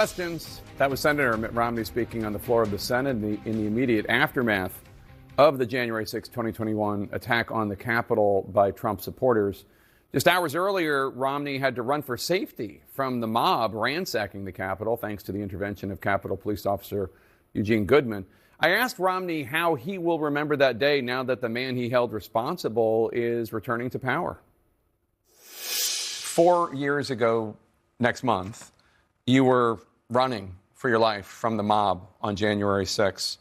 Questions. That was Senator Mitt Romney speaking on the floor of the Senate in the immediate aftermath of the January 6, 2021 attack on the Capitol by Trump supporters. Just hours earlier, Romney had to run for safety from the mob ransacking the Capitol, thanks to the intervention of Capitol Police Officer Eugene Goodman. I asked Romney how he will remember that day now that the man he held responsible is returning to power. 4 years ago next month, you were running for your life from the mob on January 6th.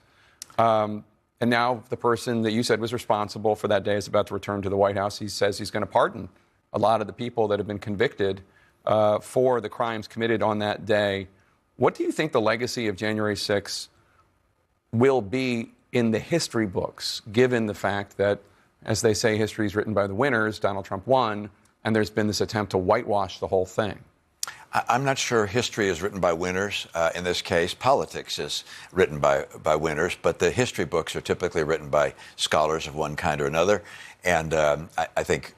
And now the person that you said was responsible for that day is about to return to the White House. He says he's going to pardon a lot of the people that have been convicted for the crimes committed on that day. What do you think the legacy of January 6th will be in the history books, given the fact that, as they say, history is written by the winners, Donald Trump won, and there's been this attempt to whitewash the whole thing? I'm not sure history is written by winners. In this case, politics is written by winners, but the history books are typically written by scholars of one kind or another. And I think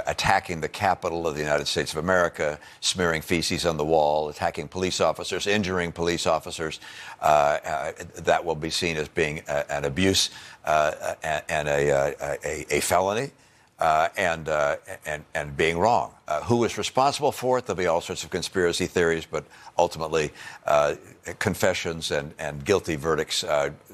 attacking the Capitol of the United States of America, smearing feces on the wall, attacking police officers, injuring police officers, that will be seen as being an abuse and a felony. And being wrong. Who is responsible for it? There'll be all sorts of conspiracy theories, but ultimately confessions and guilty verdicts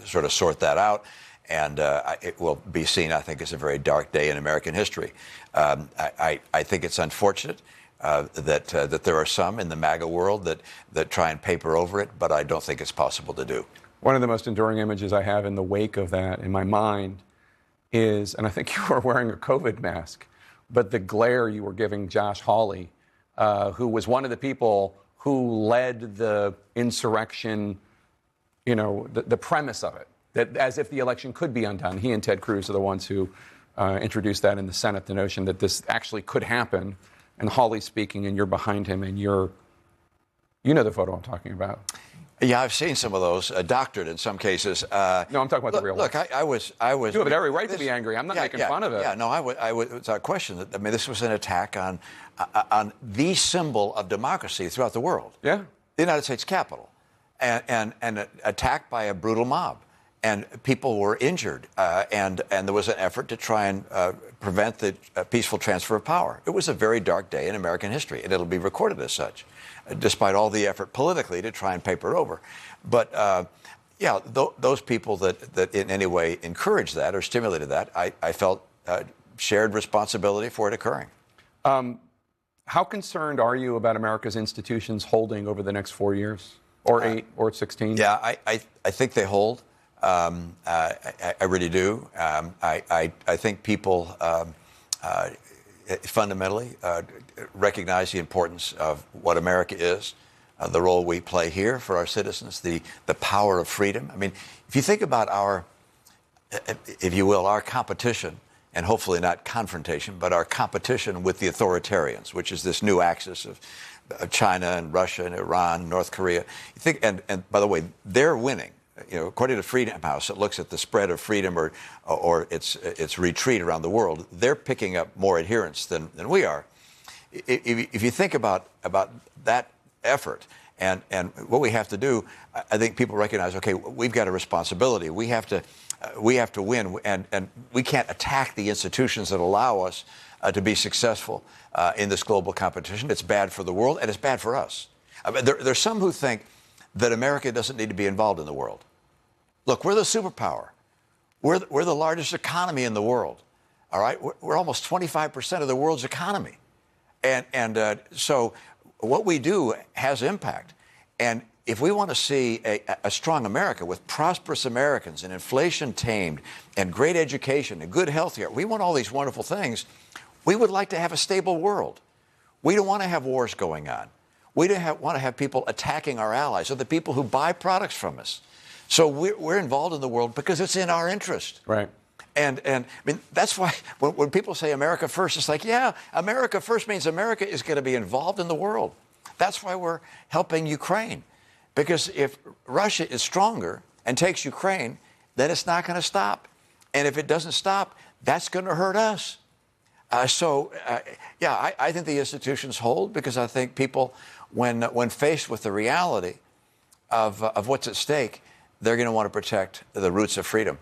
sort of sort that out. And it will be seen, I think, as a very dark day in American history. I think it's unfortunate that there are some in the MAGA world that try and paper over it, but I don't think it's possible to do. One of the most enduring images I have in the wake of that in my mind is, and I think you were wearing a COVID mask, but the glare you were giving Josh Hawley, who was one of the people who led the insurrection, the premise of it, that as if the election could be undone. He and Ted Cruz are the ones who introduced that in the Senate, the notion that this actually could happen. And Hawley's speaking, and you're behind him, and you know the photo I'm talking about. Yeah, I've seen some of those, doctored in some cases. No, I'm talking about the real one. Look, I was. You have every right to be angry. I'm not making fun of it. Yeah, no, it's a question. I mean, this was an attack on the symbol of democracy throughout the world. Yeah, the United States Capitol, and attacked by a brutal mob, and people were injured, and there was an effort to try and prevent the peaceful transfer of power. It was a very dark day in American history, and it'll be recorded as such, despite all the effort politically to try and paper it over. But those people that in any way encouraged that or stimulated that, I felt shared responsibility for it occurring. How concerned are you about America's institutions holding over the next 4 years, or 8, or 16? Yeah, I think they hold. I really do. I think people fundamentally recognize the importance of what America is, the role we play here for our citizens, the power of freedom. I mean, if you think about our, if you will, our competition, and hopefully not confrontation, but our competition with the authoritarians, which is this new axis of China and Russia and Iran, North Korea. You think, and by the way, they're winning. According to Freedom House, it looks at the spread of freedom or its retreat around the world. They're picking up more adherents than we are. If you think about that effort and what we have to do, I think people recognize, okay, we've got a responsibility. We have to win, and we can't attack the institutions that allow us to be successful in this global competition. It's bad for the world, and it's bad for us. I mean, there's some who think that America doesn't need to be involved in the world. Look, we're the superpower. We're the largest economy in the world. All right, we're almost 25% of the world's economy, and so what we do has impact. And if we want to see a strong America with prosperous Americans and inflation tamed and great education and good health care, we want all these wonderful things. We would like to have a stable world. We don't want to have wars going on. We don't want to have people attacking our allies or the people who buy products from us. So we're involved in the world because it's in our interest. Right. And I mean, that's why when people say America first, it's like, yeah, America first means America is going to be involved in the world. That's why we're helping Ukraine. Because if Russia is stronger and takes Ukraine, then it's not going to stop. And if it doesn't stop, that's going to hurt us. I think the institutions hold because I think people, when faced with the reality of what's at stake, they're going to want to protect the roots of freedom.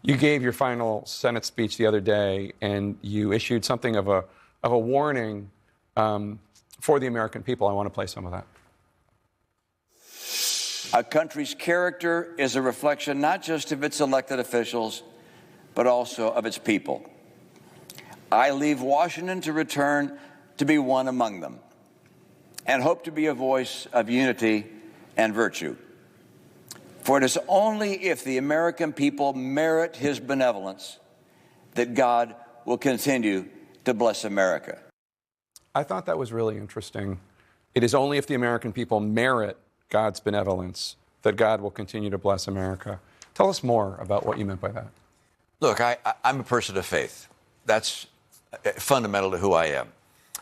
You gave your final Senate speech the other day, and you issued something of a warning for the American people. I want to play some of that. A country's character is a reflection not just of its elected officials, but also of its people. I leave Washington to return to be one among them, and hope to be a voice of unity and virtue. For it is only if the American people merit his benevolence that God will continue to bless America. I thought that was really interesting. It is only if the American people merit God's benevolence that God will continue to bless America. Tell us more about what you meant by that. Look, I'm a person of faith. That's fundamental to who I am.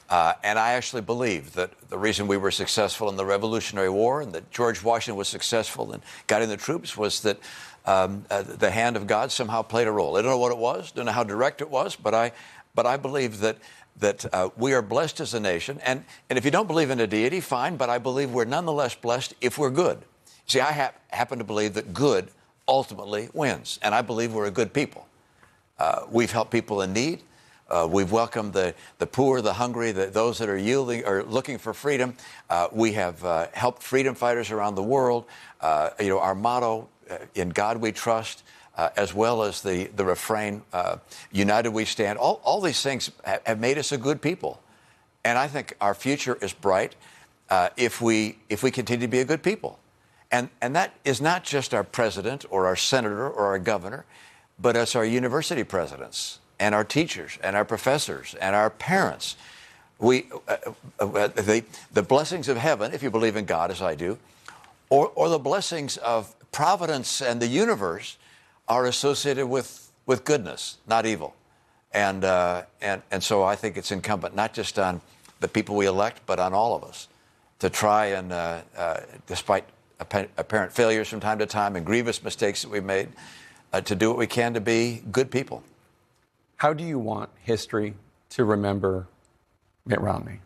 And I actually believe that the reason we were successful in the Revolutionary War and that George Washington was successful in guiding the troops was that the hand of God somehow played a role. I don't know what it was, don't know how direct it was, but I believe that we are blessed as a nation. And if you don't believe in a deity, fine, but I believe we're nonetheless blessed if we're good. See, I happen to believe that good ultimately wins, and I believe we're a good people. We've helped people in need. We've welcomed the poor, the hungry, those that are yielding or looking for freedom. We have helped freedom fighters around the world. Our motto, "In God We Trust," as well as the refrain, "United We Stand." All these things have made us a good people, and I think our future is bright if we continue to be a good people. And that is not just our president or our senator or our governor, but it's our university presidents and our teachers and our professors and our parents. The blessings of heaven, if you believe in God as I do, or the blessings of providence and the universe are associated with goodness, not evil. And so I think it's incumbent not just on the people we elect, but on all of us to try and, despite apparent failures from time to time and grievous mistakes that we've made, to do what we can to be good people. How do you want history to remember Mitt Romney?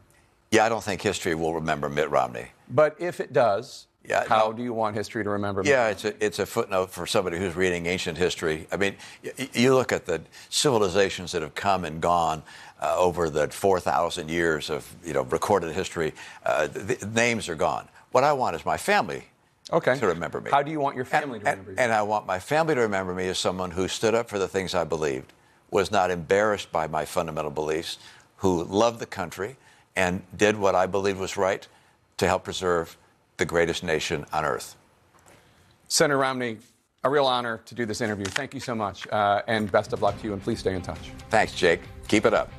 Yeah, I don't think history will remember Mitt Romney. But if it does, how no. do you want history to remember Mitt Yeah, Romney? it's a footnote for somebody who's reading ancient history. I mean, you look at the civilizations that have come and gone over the 4,000 years of recorded history. The names are gone. What I want is my family to remember me. How do you want your family to remember you? And I want my family to remember me as someone who stood up for the things I believed, was not embarrassed by my fundamental beliefs, who loved the country and did what I believed was right to help preserve the greatest nation on earth. Senator Romney, a real honor to do this interview. Thank you so much, and best of luck to you, and please stay in touch. Thanks, Jake. Keep it up.